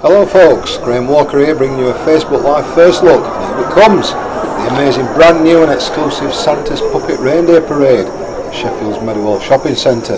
Hello folks, Graham Walker here bringing you a Facebook Live first look. Here it comes, the amazing brand new and exclusive Santa's Puppet Reindeer Parade at Sheffield's Meadowhall Shopping Centre.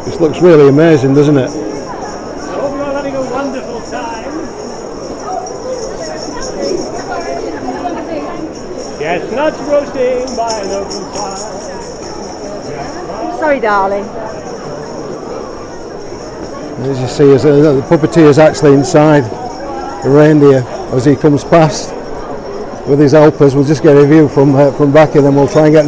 This looks really amazing, doesn't it? I hope you're all having a wonderful time. Chestnuts roasting by an open fire. Sorry, darling. As you see, the puppeteer is actually inside the reindeer as he comes past with his helpers. We'll just get a view from back here, then we'll try and get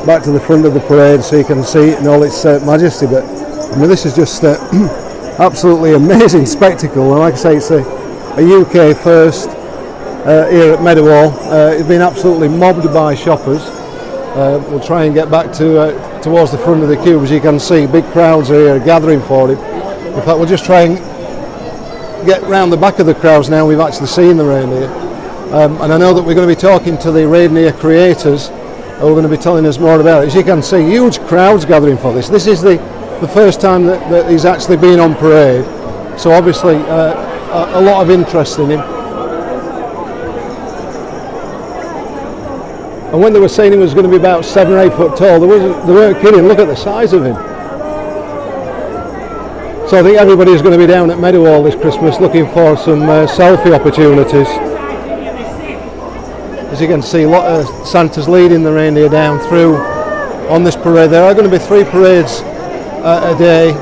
back to the front of the parade so you can see it in all its majesty. But I mean, this is just absolutely amazing spectacle, and like I say, it's a UK first here at Meadowhall. It's been absolutely mobbed by shoppers. We'll try and get back towards the front of the queue. As you can see, big crowds are here gathering for it. In fact, we'll just try and get round the back of the crowds now. We've actually seen the reindeer, and I know that we're going to be talking to the reindeer creators who are going to be telling us more about it. As you can see, huge crowds gathering for this. This is the first time that he's actually been on parade, so obviously a lot of interest in him. And when they were saying he was going to be about 7 or 8 foot tall, they weren't kidding. Look at the size of him. So I think everybody's going to be down at Meadowhall this Christmas looking for some selfie opportunities. As you can see, a lot of Santa's leading the reindeer down through on this parade. There are going to be 3 parades a day.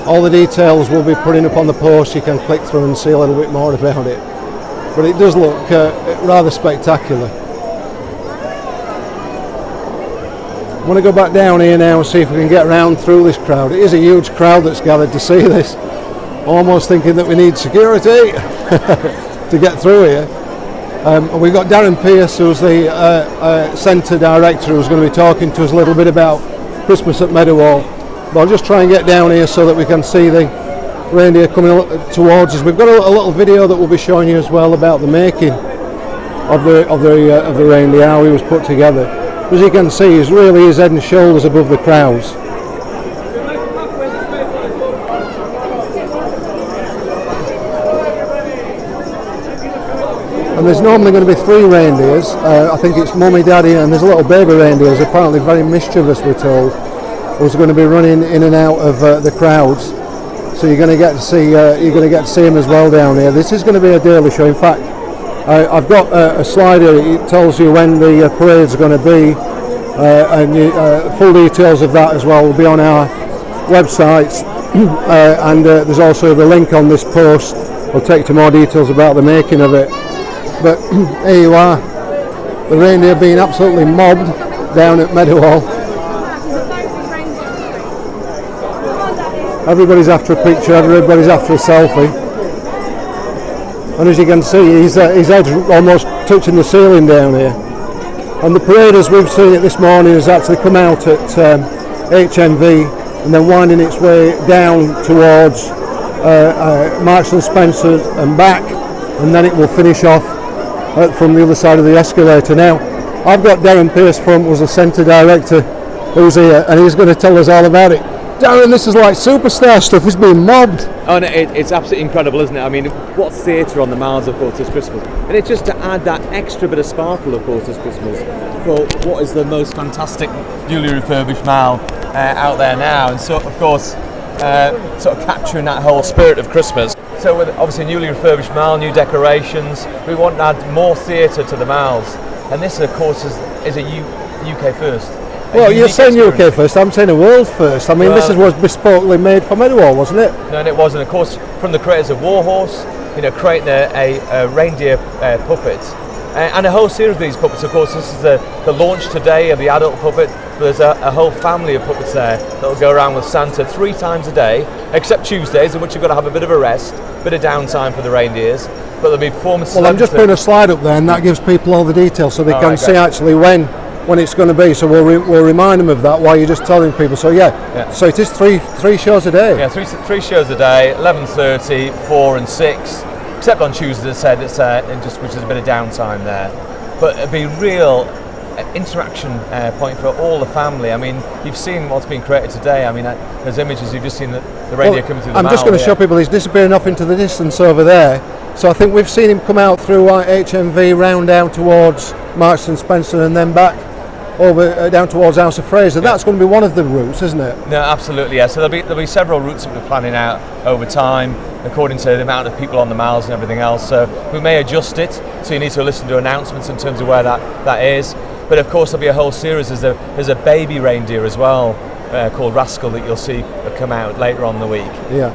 All the details will be putting up on the post. You can click through and see a little bit more about it. But it does look rather spectacular. I want to go back down here now and see if we can get around through this crowd. It is a huge crowd that's gathered to see this. Almost thinking that we need security to get through here. And we've got Darren Pearce, who's the centre director, who's going to be talking to us a little bit about Christmas at Meadowhall. But I'll just try and get down here so that we can see the reindeer coming towards us. We've got a little video that we'll be showing you as well about the making of the reindeer, how he was put together. As you can see, he's really his head and shoulders above the crowds. And there's normally going to be 3 reindeers. I think it's Mummy, Daddy, and there's a little baby reindeer, who's apparently very mischievous, we're told, who's going to be running in and out of the crowds. So you're going to get to see him as well down here. This is going to be a daily show. In fact, I've got a slide here. It tells you when the parade's going to be, and full details of that as well will be on our websites. And there's also the link on this post. We'll take to more details about the making of it. But here you are, the reindeer being absolutely mobbed down at Meadowhall. Everybody's after a picture, everybody's after a selfie. And as you can see, his head's almost touching the ceiling down here. And the parade, as we've seen it this morning, has actually come out at HMV and then winding its way down towards Marks and Spencer and back, and then it will finish off from the other side of the escalator. Now, I've got Darren Pearce from, was the centre director, who's here, and he's going to tell us all about it. Darren, this is like superstar stuff. It's been mobbed. Oh no, it's absolutely incredible, isn't it? I mean, what theatre on the miles, of course, this Christmas. And it's just to add that extra bit of sparkle, of course, this Christmas for what is the most fantastic newly refurbished mile out there now. And so, of course, sort of capturing that whole spirit of Christmas. So with obviously a newly refurbished mile, new decorations, we want to add more theatre to the miles. And this, of course, is a UK first. Well, you're saying UK first, I'm saying a world first. I mean, this was bespokely made for Meadowhall, wasn't it? No, and it wasn't. Of course, from the creators of Warhorse, creating a reindeer puppet. And a whole series of these puppets. Of course, this is the launch today of the adult puppet. There's a whole family of puppets there that will go around with Santa 3 times a day, except Tuesdays, in which you've got to have a bit of a rest, bit of downtime for the reindeers. But there'll be performances. Well, I'm just putting a slide up there, and that gives people all the details so they can see actually when it's going to be. So we'll remind them of that while you're just telling people. So yeah. So it is three shows a day. Yeah, three shows a day, 11:30, 4 and 6. except on Tuesday, as I said, which is a bit of downtime there. But it'd be real interaction point for all the family. I mean, you've seen what's been created today. I mean, those images, you've just seen the reindeer coming through the I'm just going to show people he's disappearing off into the distance over there. So I think we've seen him come out through HMV, round down towards Marston Spencer, and then back over down towards House of Fraser. That's going to be one of the routes, isn't it? No, absolutely, yeah. So there'll be several routes that we're planning out over time, according to the amount of people on the miles and everything else. So we may adjust it, so you need to listen to announcements in terms of where that is. But of course there'll be a whole series. There's a baby reindeer as well, called Rascal, that you'll see come out later on in the week. Yeah.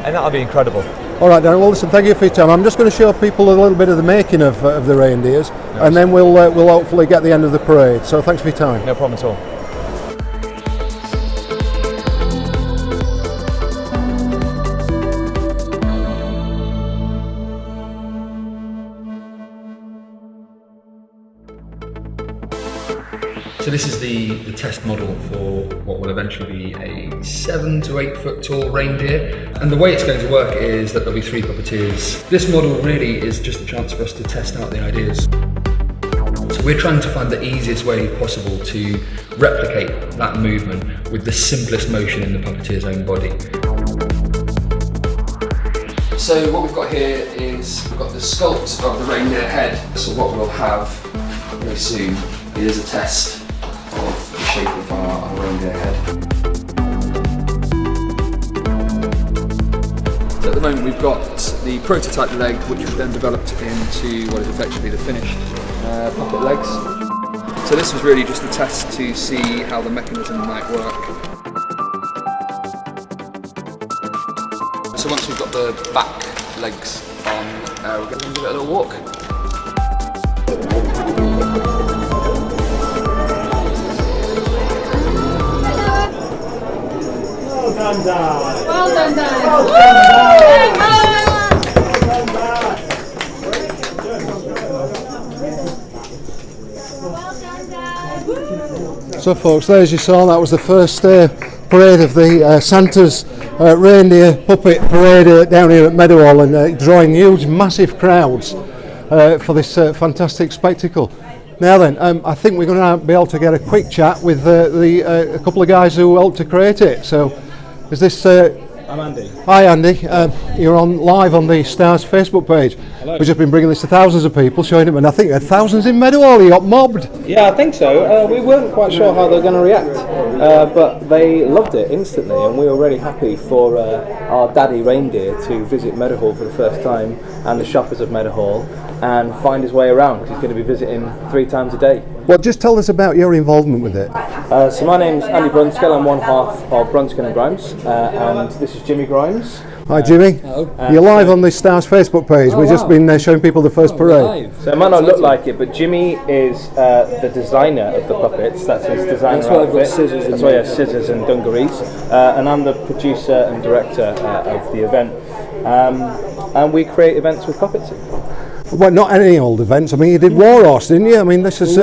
And that'll be incredible. All right, Darren. Well, listen, thank you for your time. I'm just going to show people a little bit of the making of the reindeers, and then we'll hopefully get the end of the parade. So thanks for your time. No problem at all. So this is the test model for what will eventually be a 7 to 8 foot tall reindeer. And the way it's going to work is that there'll be 3 puppeteers. This model really is just a chance for us to test out the ideas. So we're trying to find the easiest way possible to replicate that movement with the simplest motion in the puppeteer's own body. So what we've got here is we've got the sculpt of the reindeer head. So what we'll have very soon is a test of the shape of our reindeer head. So at the moment we've got the prototype leg, which we've then developed into what is effectively the finished puppet legs. So this was really just a test to see how the mechanism might work. So once we've got the back legs on, we're going to give it a little walk. Well done, Dad. Well done, Dad. Well done, Dad. So, folks, there as you saw, that was the first parade of the Santa's reindeer puppet parade down here at Meadowhall, and drawing huge, massive crowds for this fantastic spectacle. Now then, I think we're going to be able to get a quick chat with a couple of guys who helped to create it. So, is this? I'm Andy. Hi, Andy. You're on live on the Stars Facebook page. Hello. We've just been bringing this to thousands of people, showing it, and I think you had thousands in Meadowhall. You got mobbed. Yeah, I think so. We weren't quite sure how they were going to react, but they loved it instantly, and we were really happy for our daddy reindeer to visit Meadowhall for the first time, and the shoppers of Meadowhall, and find his way around, because he's going to be visiting 3 times a day. Well, just tell us about your involvement with it. So my name's Andy Brunskill. I'm one half of Brunskill and Grimes, and this is Jimmy Grimes. Hi, Jimmy. Hello. You're live on the Stars Facebook page. We've just been showing people the first parade. So it might not look like it, but Jimmy is the designer of the puppets. That's his designer That's why I've got outfit. scissors in That's why he there. has scissors and dungarees. And I'm the producer and director of the event. And we create events with puppets. Well, not any old events. I mean, you did Warhorse, didn't you? I mean, this is...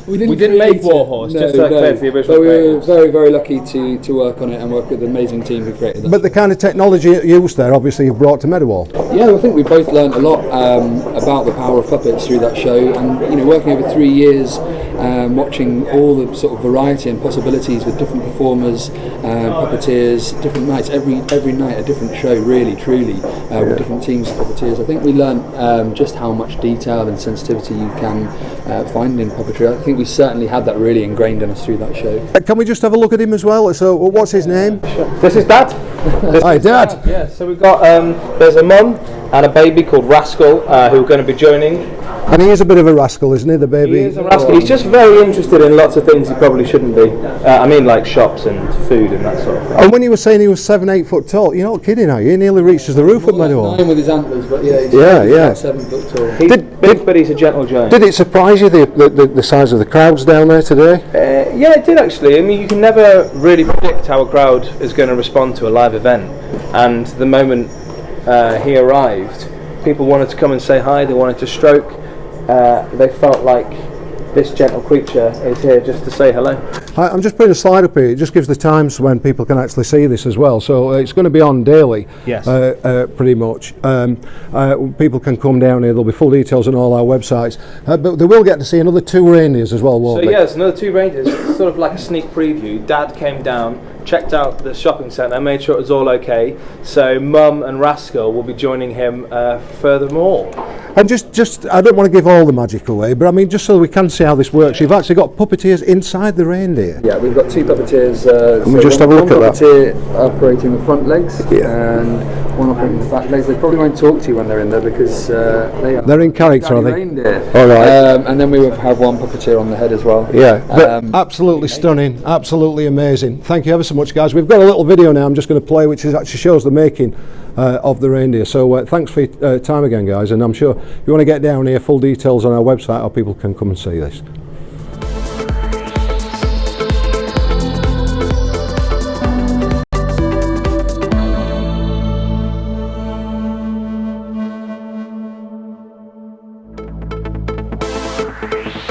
We didn't make Warhorse, just to clear the original But we were creators. very, very lucky to work on it and work with the amazing team who created that. but the kind of technology used there, obviously, you've brought to Meadowhall. Yeah, I think we both learned a lot about the power of puppets through that show, and working over 3 years, watching all the sort of variety and possibilities with different performers, puppeteers, different nights, every night a different show, really, truly, with different teams of puppeteers. I think we learned just how much detail and sensitivity you can find in puppetry. I think we certainly had that really ingrained in us through that show. Can we just have a look at him as well? So, what's his name? This is Dad. Hi, Dad. Yeah, so we've got, there's a mum and a baby called Rascal who are going to be joining. And he is a bit of a rascal, isn't he, the baby? He is a rascal. He's just very interested in lots of things he probably shouldn't be. I mean, like shops and food and that sort of thing. And when you were saying he was 7-8 foot tall, you're not kidding, are you? He nearly reaches the roof at Meadowhall. 9 with his antlers, but yeah, he's Yeah, yeah. about 7 foot tall. He's big, but he's a gentle giant. Did it surprise you, the size of the crowds down there today? Yeah, it did actually. I mean, you can never really predict how a crowd is going to respond to a live event. And the moment he arrived, people wanted to come and say hi, they wanted to stroke. They felt like this gentle creature is here just to say hello. I'm just putting a slide up here. It just gives the times when people can actually see this as well. So it's going to be on daily, Yes. pretty much. People can come down here. There'll be full details on all our websites. But they will get to see another 2 reindeers as well, won't So they? yes, another 2 reindeers, sort of like a sneak preview. Dad came down, checked out the shopping centre, made sure it was all okay. So Mum and Rascal will be joining him furthermore. And just, I don't want to give all the magic away, but I mean, just so we can see how this works, you've actually got puppeteers inside the reindeer. Yeah, we've got 2 puppeteers. Can we just have a look at that? Puppeteer operating the front legs, Yeah. and one operating the back legs. They probably won't talk to you when they're in there because they're in character, are they? Reindeer. All right. And then we will have one puppeteer on the head as well. Yeah, but absolutely stunning, absolutely amazing. Thank you ever so much, guys. We've got a little video now I'm just going to play, which actually shows the making of the reindeer. So thanks for your time again, guys, and I'm sure if you want to get down here, full details on our website, or people can come and see this.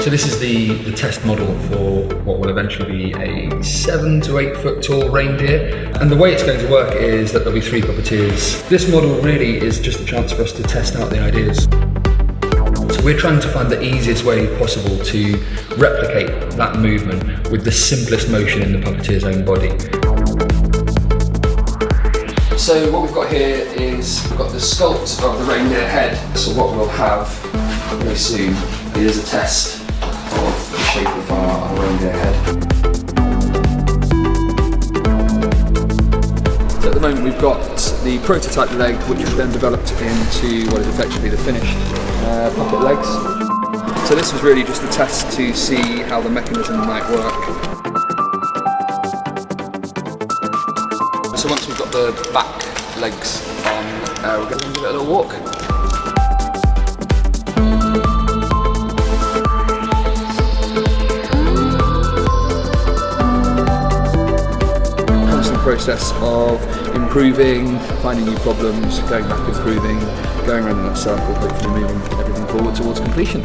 So this is the test model for what will eventually be a 7 to 8 foot tall reindeer. And the way it's going to work is that there'll be 3 puppeteers. This model really is just a chance for us to test out the ideas. So we're trying to find the easiest way possible to replicate that movement with the simplest motion in the puppeteer's own body. So what we've got here is we've got the sculpt of the reindeer head. So what we'll have very soon is a test of the shape of our reindeer head. So at the moment we've got the prototype leg, which was then developed into what is effectively the finished puppet legs. So this was really just a test to see how the mechanism might work. So once we've got the back legs on, we're going to give it a little walk. Process of improving, finding new problems, going back, improving, going around in that circle, hopefully moving everything forward towards completion.